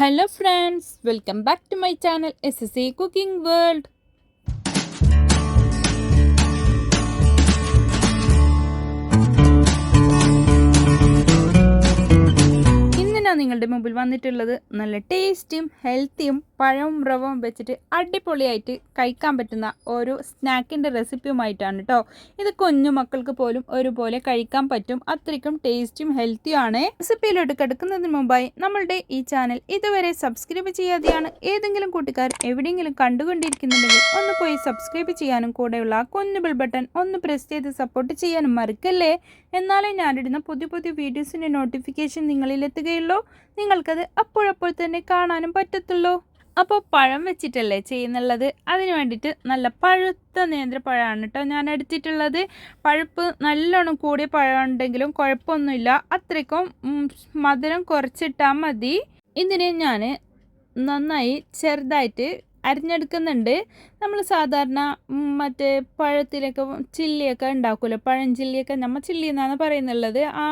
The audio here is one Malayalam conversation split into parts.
Hello friends, welcome back to my channel SSA Cooking World. നിങ്ങളുടെ മുമ്പിൽ വന്നിട്ടുള്ളത് നല്ല ടേസ്റ്റിയും ഹെൽത്തിയും പഴവും റവവും വെച്ചിട്ട് അടിപൊളിയായിട്ട് കഴിക്കാൻ പറ്റുന്ന ഒരു സ്നാക്കിൻ്റെ റെസിപ്പിയുമായിട്ടാണ് കേട്ടോ. ഇത് കുഞ്ഞു മക്കൾക്ക് പോലും ഒരുപോലെ കഴിക്കാൻ പറ്റും, അത്രയ്ക്കും ടേസ്റ്റിയും ഹെൽത്തിയാണ്. റെസിപ്പിയിലോട്ട് കിടക്കുന്നതിന് മുമ്പായി നമ്മളുടെ ഈ ചാനൽ ഇതുവരെ സബ്സ്ക്രൈബ് ചെയ്യാതെയാണ് ഏതെങ്കിലും കൂട്ടുകാർ എവിടെയെങ്കിലും കണ്ടുകൊണ്ടിരിക്കുന്നുണ്ടെങ്കിൽ ഒന്ന് പോയി സബ്സ്ക്രൈബ് ചെയ്യാനും കൂടെയുള്ള ആ കുഞ്ഞു ബെൽ ബട്ടൺ ഒന്ന് പ്രസ് ചെയ്ത് സപ്പോർട്ട് ചെയ്യാനും മറക്കല്ലേ. എന്നാലേ ഞാനിടുന്ന പുതിയ പുതിയ വീഡിയോസിൻ്റെ നോട്ടിഫിക്കേഷൻ നിങ്ങളിലെത്തുകയുള്ളൂ, നിങ്ങൾക്കത് അപ്പോഴപ്പോൾ തന്നെ കാണാനും പറ്റത്തുള്ളൂ. അപ്പോൾ പഴം വെച്ചിട്ടല്ലേ ചെയ്യുന്നുള്ളത്, അതിന് വേണ്ടിയിട്ട് നല്ല പഴുത്ത നേന്ത്രപ്പഴമാണ് കേട്ടോ ഞാൻ എടുത്തിട്ടുള്ളത്. പഴുപ്പ് നല്ലോണം കൂടിയ പഴം ഉണ്ടെങ്കിലും കുഴപ്പമൊന്നുമില്ല, അത്രയ്ക്കും മധുരം കുറച്ചിട്ടാൽ മതി. ഇതിനെ ഞാൻ നന്നായി ചെറുതായിട്ട് അരിഞ്ഞെടുക്കുന്നുണ്ട്. നമ്മൾ സാധാരണ മറ്റേ പഴത്തിലൊക്കെ ചില്ലിയൊക്കെ ഉണ്ടാക്കുമല്ലോ, പഴം ചില്ലിയൊക്കെ നമ്മൾ ചില്ലി എന്നാണ് പറയുന്നുള്ളത്. ആ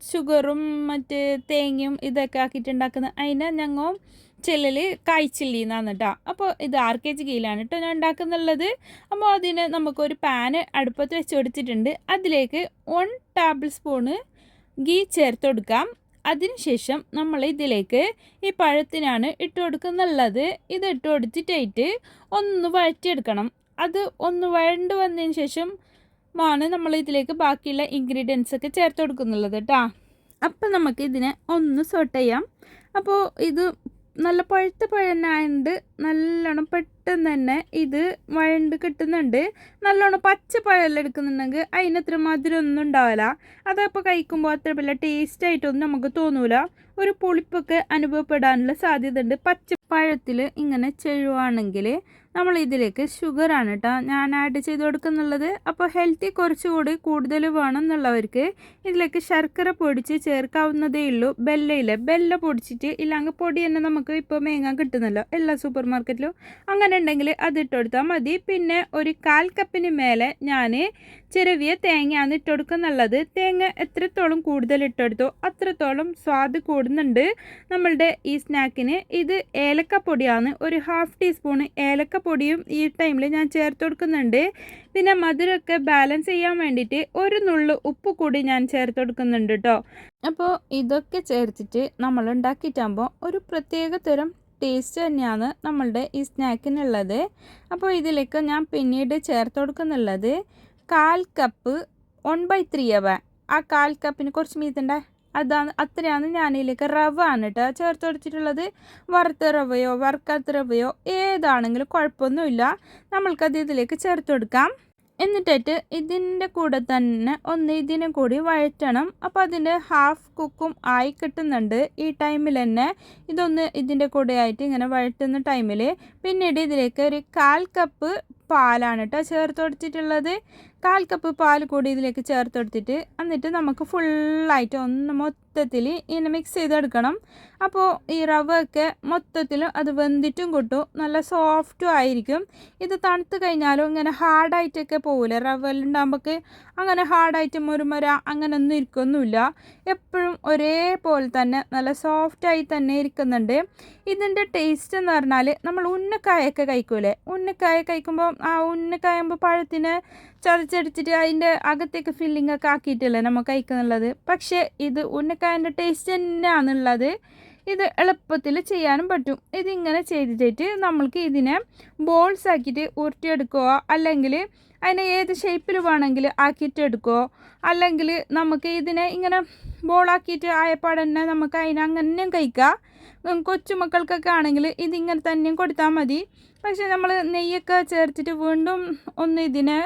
ഷുഗറും മറ്റ് തേങ്ങയും ഇതൊക്കെ ആക്കിയിട്ട് ഉണ്ടാക്കുന്ന അതിനെ ഞങ്ങൾ ചില്ലിൽ കായ്ച്ചില്ലി എന്നാണ് കേട്ടോ. അപ്പോൾ ഇത് 6 kg കീലാണ് കേട്ടോ ഞാൻ ഉണ്ടാക്കുന്നുള്ളത്. അപ്പോൾ അതിന് നമുക്കൊരു പാന് അടുപ്പത്ത് വെച്ച് കൊടുത്തിട്ടുണ്ട്. അതിലേക്ക് 1 ടേബിൾ സ്പൂണ് ഗീ ചേർത്ത് കൊടുക്കാം. അതിനുശേഷം നമ്മൾ ഇതിലേക്ക് ഈ പഴത്തിനാണ് ഇട്ട് കൊടുക്കുന്നുള്ളത്. ഇത് ഇട്ട് കൊടുത്തിട്ടായിട്ട് ഒന്ന് വഴറ്റിയെടുക്കണം. അത് ഒന്ന് വഴണ്ട് വന്നതിന് ശേഷം ആണ് നമ്മൾ ഇതിലേക്ക് ബാക്കിയുള്ള ഇൻഗ്രീഡിയൻസ് ഒക്കെ ചേർത്ത് കൊടുക്കുന്നുള്ളത് കേട്ടോ. അപ്പം നമുക്ക് ഇതിനെ ഒന്ന് സോട്ട് ചെയ്യാം. അപ്പോൾ ഇത് നല്ല പഴുത്ത പഴനായതുകൊണ്ട് നല്ലോണം പെട്ടെന്ന് തന്നെ ഇത് വഴണ്ട് കിട്ടുന്നുണ്ട്. നല്ലോണം പച്ച പഴമെല്ലാം എടുക്കുന്നുണ്ടെങ്കിൽ അതിനത്ര മധുരമൊന്നും ഉണ്ടാവില്ല. അതപ്പോൾ കഴിക്കുമ്പോൾ അത്ര വലിയ ടേസ്റ്റായിട്ടൊന്നും നമുക്ക് തോന്നൂല, ഒരു പുളിപ്പൊക്കെ അനുഭവപ്പെടാനുള്ള സാധ്യത ഉണ്ട്. പച്ച പഴത്തിൽ ഇങ്ങനെ ചെയ്യുവാണെങ്കിൽ നമ്മൾ ഇതിലേക്ക് ഷുഗറാണ് കേട്ടോ ഞാൻ ആഡ് ചെയ്ത് കൊടുക്കുന്നുള്ളത്. അപ്പോൾ ഹെൽത്തി കുറച്ചുകൂടി കൂടുതൽ വേണം എന്നുള്ളവർക്ക് ഇതിലേക്ക് ശർക്കര പൊടിച്ച് ചേർക്കാവുന്നതേ ഉള്ളൂ. ബെല്ല പൊടിച്ചിട്ട് ഇല്ലെങ്കിൽ പൊടി തന്നെ നമുക്ക് ഇപ്പോൾ മേങ്ങാൻ കിട്ടുന്നല്ലോ എല്ലാ സൂപ്പർ മാർക്കറ്റിലും. അങ്ങനെ ഉണ്ടെങ്കിൽ അത് ഇട്ട് കൊടുത്താൽ മതി. പിന്നെ ഒരു 1/4 കപ്പിന് മേലെ ഞാൻ ചിരവിയ തേങ്ങയാണ് ഇട്ട് കൊടുക്കുന്നുള്ളത്. തേങ്ങ എത്രത്തോളം കൂടുതൽ ഇട്ടെടുത്തോ അത്രത്തോളം സ്വാദ് കൂടുന്നുണ്ട് നമ്മളുടെ ഈ സ്നാക്കിന്. ഇത് ഏലക്കപ്പൊടിയാണ്, ഒരു 1/2 ടീസ്പൂണ് ഏലക്കപ്പൊടിയും ഈ ടൈമിൽ ഞാൻ ചേർത്ത് കൊടുക്കുന്നുണ്ട്. പിന്നെ മധുരമൊക്കെ ബാലൻസ് ചെയ്യാൻ വേണ്ടിയിട്ട് ഒരു നുള്ളു ഉപ്പ് കൂടി ഞാൻ ചേർത്ത് കൊടുക്കുന്നുണ്ട് കേട്ടോ. അപ്പോൾ ഇതൊക്കെ ചേർത്തിട്ട് നമ്മൾ ഉണ്ടാക്കിയിട്ടാകുമ്പോൾ ഒരു പ്രത്യേക തരം ടേസ്റ്റ് തന്നെയാണ് നമ്മളുടെ ഈ സ്നാക്കിനുള്ളത്. അപ്പോൾ ഇതിലേക്ക് ഞാൻ പിന്നീട് ചേർത്ത് കൊടുക്കുന്നുള്ളത് 1/4 കപ്പ് 1/3 അവ. ആ 1/4 കപ്പിന് കുറച്ച് മീതുണ്ട്, അത്രയാണ് ഞാനിതിലേക്ക് റവ ആണ് കേട്ടോ ചേർത്ത് കൊടുത്തിട്ടുള്ളത്. വറുത്ത റവയോ വറുക്കാത്ത റവയോ ഏതാണെങ്കിലും കുഴപ്പമൊന്നുമില്ല, നമ്മൾക്കത് ഇതിലേക്ക് ചേർത്ത് കൊടുക്കാം. എന്നിട്ടായിട്ട് ഇതിൻ്റെ കൂടെ തന്നെ ഇതിനും കൂടി വഴറ്റണം. അപ്പോൾ അതിൻ്റെ 1/2 കുക്കും ആയി കിട്ടുന്നുണ്ട് ഈ ടൈമിൽ തന്നെ. ഇതൊന്ന് ഇതിൻ്റെ കൂടെ ആയിട്ട് ഇങ്ങനെ വഴറ്റുന്ന ടൈമിൽ പിന്നീട് ഇതിലേക്ക് ഒരു 1/4 കപ്പ് പാലാണ് കേട്ടോ ചേർത്ത് കൊടുത്തിട്ടുള്ളത്. 1/4 കപ്പ് പാൽ കൂടി ഇതിലേക്ക് ചേർത്ത് കൊടുത്തിട്ട് എന്നിട്ട് നമുക്ക് ഫുള്ളായിട്ട് ഒന്ന് മൊത്തത്തിൽ ഇങ്ങനെ മിക്സ് ചെയ്തെടുക്കണം. അപ്പോൾ ഈ റവ ഒക്കെ മൊത്തത്തിൽ അത് വെന്തിട്ടും കിട്ടും, നല്ല സോഫ്റ്റും ആയിരിക്കും. ഇത് തണുത്ത് കഴിഞ്ഞാലും ഇങ്ങനെ ഹാർഡായിട്ടൊക്കെ പോകില്ല, റവയിലുണ്ടാകുമ്പോൾ അങ്ങനെ ഹാർഡായിട്ട് മുരുമുര അങ്ങനെ ഒന്നും ഇരിക്കൊന്നുമില്ല, എപ്പോഴും ഒരേപോലെ തന്നെ നല്ല സോഫ്റ്റായി തന്നെ ഇരിക്കുന്നുണ്ട്. ഇതിൻ്റെ ടേസ്റ്റ് എന്ന് പറഞ്ഞാൽ നമ്മൾ ഉന്നക്കായൊക്കെ കഴിക്കൂലേ, ഉന്നക്കായ കഴിക്കുമ്പോൾ ആ ഉന്നക്കായുമ്പോൾ പഴത്തിന് ചതച്ചടിച്ചിട്ട് അതിൻ്റെ അകത്തേക്ക് ഫില്ലിംഗ് ഒക്കെ ആക്കിയിട്ടല്ലേ നമ്മൾ കഴിക്കുന്നുള്ളത്. പക്ഷേ ഇത് ഉന്നക്കായൻ്റെ ടേസ്റ്റ് തന്നെയാണുള്ളത്. ഇത് എളുപ്പത്തിൽ ചെയ്യാനും പറ്റും. ഇതിങ്ങനെ ചെയ്തിട്ട് നമ്മൾക്ക് ഇതിനെ ബോൾസ് ആക്കിയിട്ട് ഉരുട്ടിയെടുക്കുകയോ അല്ലെങ്കിൽ അതിനെ ഏത് ഷേപ്പിൽ വേണമെങ്കിൽ ആക്കിയിട്ട് എടുക്കുകയോ അല്ലെങ്കിൽ നമുക്ക് ഇതിനെ ഇങ്ങനെ ബോളാക്കിയിട്ട് ആയപ്പാട് തന്നെ നമുക്ക് അതിനെ അങ്ങനെയും കഴിക്കാം. കൊച്ചുമക്കൾക്കൊക്കെ ആണെങ്കിൽ ഇതിങ്ങനെ തന്നെയും കൊടുത്താൽ മതി. പക്ഷേ നമ്മൾ നെയ്യൊക്കെ ചേർത്തിട്ട് വീണ്ടും ഇതിനെ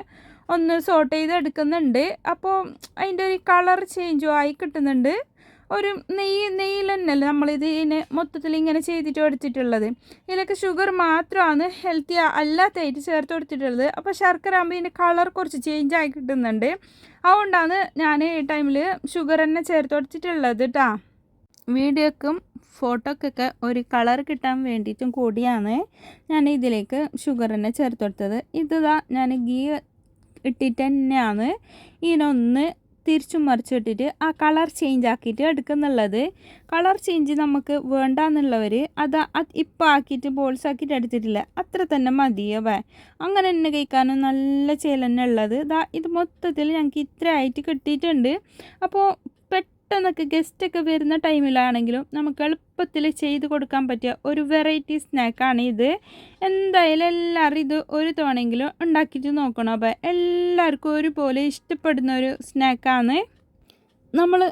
ഒന്ന് സോട്ട് ചെയ്തെടുക്കുന്നുണ്ട്. അപ്പോൾ അതിൻ്റെ ഒരു കളർ ചേഞ്ചും ആയി കിട്ടുന്നുണ്ട്. ഒരു നെയ്യിൽ തന്നെയല്ലേ നമ്മളിതിനെ മൊത്തത്തിൽ ഇങ്ങനെ ചെയ്തിട്ട് എടുത്തിട്ടുള്ളത്. ഇതിലേക്ക് ഷുഗർ മാത്രമാണ് ഹെൽത്തി അല്ലാത്തതായിട്ട് ചേർത്ത് കൊടുത്തിട്ടുള്ളത്. അപ്പോൾ ശർക്കര ആകുമ്പോൾ ഇതിൻ്റെ കളർ കുറച്ച് ചേഞ്ച് ആയി കിട്ടുന്നുണ്ട്. അതുകൊണ്ടാണ് ഞാൻ ഈ ടൈമിൽ ഷുഗർ തന്നെ ചേർത്ത് കൊടുത്തിട്ടുള്ളത് കേട്ടോ. വീഡിയോക്കും ഫോട്ടോക്കൊക്കെ ഒരു കളർ കിട്ടാൻ വേണ്ടിയിട്ടും കൂടിയാണ് ഞാൻ ഇതിലേക്ക് ഷുഗർ തന്നെ ചേർത്ത് കൊടുത്തത്. ഇതാ ഞാൻ ഗീ ഇട്ടിട്ട് തന്നെയാണ് ഇതിനൊന്ന് തിരിച്ചും മറിച്ചിട്ടിട്ട് ആ കളർ ചേഞ്ച് ആക്കിയിട്ട് എടുക്കുന്നുള്ളത്. കളർ ചേഞ്ച് നമുക്ക് വേണ്ടാന്നുള്ളവർ അത് ഇപ്പം ആക്കിയിട്ട് ബോൾസ് ആക്കിയിട്ട് എടുത്തിട്ടില്ല, അത്ര തന്നെ മതിയവേ. അങ്ങനെ തന്നെ കഴിക്കാനും നല്ല ചേല തന്നെ ഉള്ളത്. ഇത് മൊത്തത്തിൽ ഞങ്ങൾക്ക് ഇത്ര ആയിട്ട് കിട്ടിയിട്ടുണ്ട്. അപ്പോൾ പെട്ടെന്നൊക്കെ ഗസ്റ്റൊക്കെ വരുന്ന ടൈമിലാണെങ്കിലും നമുക്ക് എളുപ്പത്തിൽ ചെയ്ത് കൊടുക്കാൻ പറ്റിയ ഒരു വെറൈറ്റി സ്നാക്കാണ് ഇത്. എന്തായാലും എല്ലാവരും ഇത് ഒരു തവണയെങ്കിലും ഉണ്ടാക്കിയിട്ട് നോക്കണം. അപ്പോൾ എല്ലാവർക്കും ഒരുപോലെ ഇഷ്ടപ്പെടുന്ന ഒരു സ്നാക്കാണ്. നമ്മൾ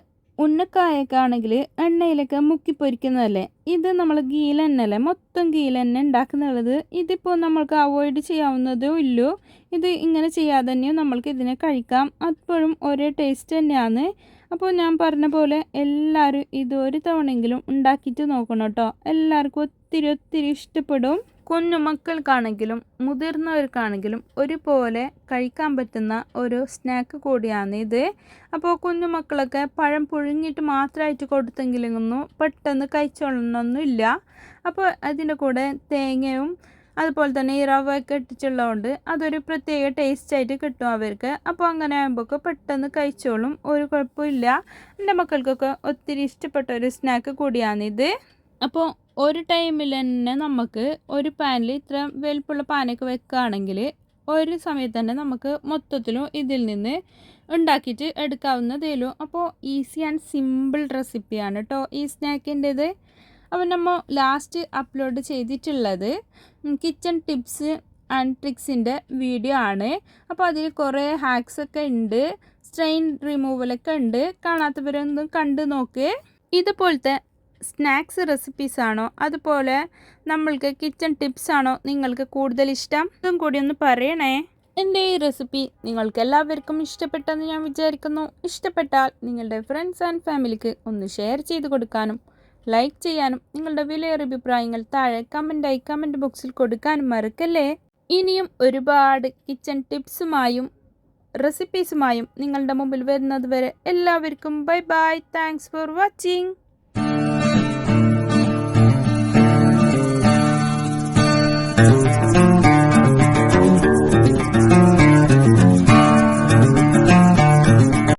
ഉന്നക്കായൊക്കെ ആണെങ്കിൽ എണ്ണയിലൊക്കെ മുക്കി പൊരിക്കുന്നതല്ലേ, ഇത് നമ്മൾ ഗീൽ തന്നെയല്ലേ, മൊത്തം ഗീൽ തന്നെ ഉണ്ടാക്കുന്നുള്ളത്. ഇതിപ്പോൾ നമ്മൾക്ക് അവോയ്ഡ് ചെയ്യാവുന്നതോ ഇല്ലയോ, ഇത് ഇങ്ങനെ ചെയ്യാതെ തന്നെയോ നമ്മൾക്ക് ഇതിനെ കഴിക്കാം. അപ്പോഴും ഒരേ ടേസ്റ്റ് തന്നെയാണ്. അപ്പോൾ ഞാൻ പറഞ്ഞ പോലെ എല്ലാവരും ഇത് ഒരു തവണയെങ്കിലും ഉണ്ടാക്കിയിട്ട് നോക്കണം കേട്ടോ. എല്ലാവർക്കും ഒത്തിരി ഒത്തിരി ഇഷ്ടപ്പെടും. കുഞ്ഞു മക്കൾക്കാണെങ്കിലും മുതിർന്നവർക്കാണെങ്കിലും ഒരുപോലെ കഴിക്കാൻ പറ്റുന്ന ഒരു സ്നാക്ക് കൂടിയാണ് ഇത്. അപ്പോൾ കുഞ്ഞു മക്കളൊക്കെ പഴം പുഴുങ്ങിയിട്ട് മാത്രമായിട്ട് കൊടുത്തെങ്കിലൊന്നും പെട്ടെന്ന് കഴിച്ചോളണമെന്നില്ല. അപ്പോൾ അതിൻ്റെ കൂടെ തേങ്ങയും അതുപോലെ തന്നെ ഈ റവയൊക്കെ ഇട്ടിട്ടുള്ളതുകൊണ്ട് അതൊരു പ്രത്യേക ടേസ്റ്റായിട്ട് കിട്ടും അവർക്ക്. അപ്പോൾ അങ്ങനെ ആകുമ്പോൾ പെട്ടെന്ന് കഴിച്ചോളും, ഒരു കുഴപ്പമില്ല. എൻ്റെ മക്കൾക്കൊക്കെ ഒത്തിരി ഇഷ്ടപ്പെട്ട ഒരു സ്നാക്ക് കൂടിയാണിത്. അപ്പോൾ ഒരു ടൈമിൽ തന്നെ നമുക്ക് ഒരു പാനിൽ ഇത്ര വലുപ്പമുള്ള പാനൊക്കെ വെക്കുകയാണെങ്കിൽ ഒരു സമയത്ത് തന്നെ നമുക്ക് മൊത്തത്തിലും ഇതിൽ നിന്ന് ഉണ്ടാക്കിയിട്ട് എടുക്കാവുന്നതേലും. അപ്പോൾ ഈസി ആൻഡ് സിമ്പിൾ റെസിപ്പിയാണ് കേട്ടോ ഈ സ്നാക്കിൻ്റേത്. അപ്പോൾ നമ്മൾ ലാസ്റ്റ് അപ്ലോഡ് ചെയ്തിട്ടുള്ളത് കിച്ചൺ ടിപ്സ് ആൻഡ് ട്രിക്സിൻ്റെ വീഡിയോ ആണ്. അപ്പോൾ അതിൽ കുറേ ഹാക്സൊക്കെ ഉണ്ട്, സ്ട്രെയിൻ റിമൂവലൊക്കെ ഉണ്ട്. കാണാത്തവരൊന്നും കണ്ടു നോക്ക്. ഇതുപോലത്തെ സ്നാക്സ് റെസിപ്പീസാണോ അതുപോലെ നമ്മൾക്ക് കിച്ചൺ ടിപ്സാണോ നിങ്ങൾക്ക് കൂടുതൽ ഇഷ്ടം? ഇതും കൂടി ഒന്ന് പറയണേ. എൻ്റെ ഈ റെസിപ്പി നിങ്ങൾക്ക് എല്ലാവർക്കും ഇഷ്ടപ്പെട്ടെന്ന് ഞാൻ വിചാരിക്കുന്നു. ഇഷ്ടപ്പെട്ടാൽ നിങ്ങളുടെ ഫ്രണ്ട്സ് ആൻഡ് ഫാമിലിക്ക് ഒന്ന് ഷെയർ ചെയ്ത് കൊടുക്കാനും ലൈക്ക് ചെയ്യാനും നിങ്ങളുടെ വിലയേറിയ അഭിപ്രായങ്ങൾ താഴെ കമൻറ്റ് ബോക്സിൽ കൊടുക്കാനും മറക്കല്ലേ. ഇനിയും ഒരുപാട് കിച്ചൺ ടിപ്സുമായും റെസിപ്പീസുമായും നിങ്ങളുടെ മുമ്പിൽ വരുന്നത് വരെ എല്ലാവർക്കും bye bye. Thanks for watching.